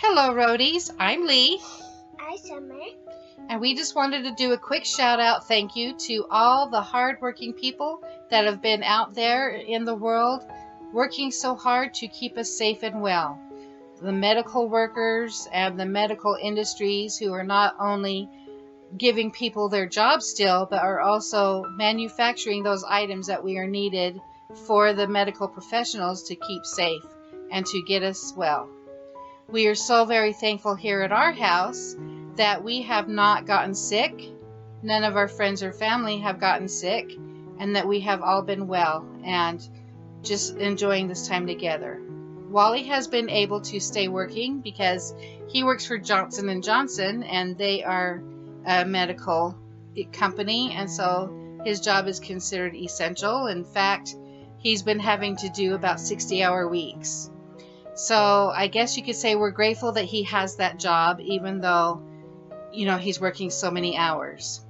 Hello, Roadies. I'm Lee. I'm Summer. And we just wanted to do a quick shout out thank you to all the hardworking people that have been out there in the world working so hard to keep us safe and well. The medical workers and the medical industries who are not only giving people their jobs still, but are also manufacturing those items that we are needed for the medical professionals to keep safe and to get us well. We are so very thankful here at our house that we have not gotten sick. None of our friends or family have gotten sick, and that we have all been well and just enjoying this time together. Wally has been able to stay working because he works for Johnson & Johnson, and they are a medical company, and so his job is considered essential. In fact, he's been having to do about 60-hour weeks. So I guess you could say we're grateful that he has that job, even though, he's working so many hours.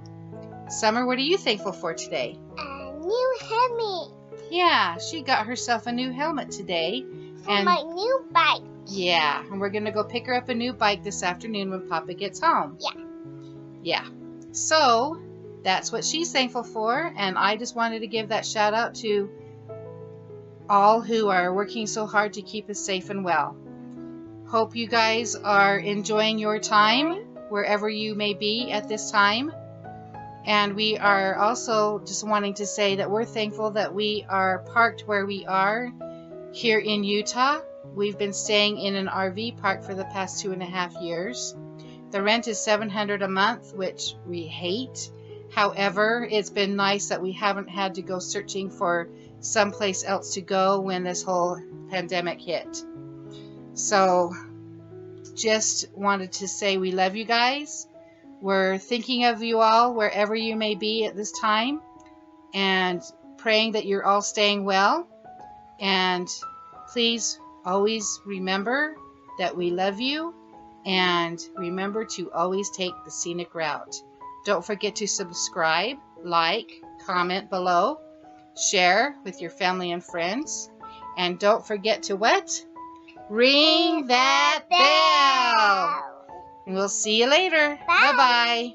Summer, what are you thankful for today? A new helmet. Yeah, she got herself a new helmet today. For my new bike. Yeah, and we're going to go pick her up a new bike this afternoon when Papa gets home. Yeah. So that's what she's thankful for, and I just wanted to give that shout out to all who are working so hard to keep us safe and well. Hope you guys are enjoying your time wherever you may be at this time. And we are also just wanting to say that we're thankful that we are parked where we are here in Utah. We've been staying in an RV park for the past 2.5 years. The rent is $700 a month, which we hate. However, it's been nice that we haven't had to go searching for someplace else to go when this whole pandemic hit. So just wanted to say we love you guys. We're thinking of you all wherever you may be at this time, and praying that you're all staying well. And please always remember that we love you, and remember to always take the scenic route. Don't forget to subscribe, like, comment below, share with your family and friends, and don't forget to what? Ring that bell! And we'll see you later. Bye. Bye-bye.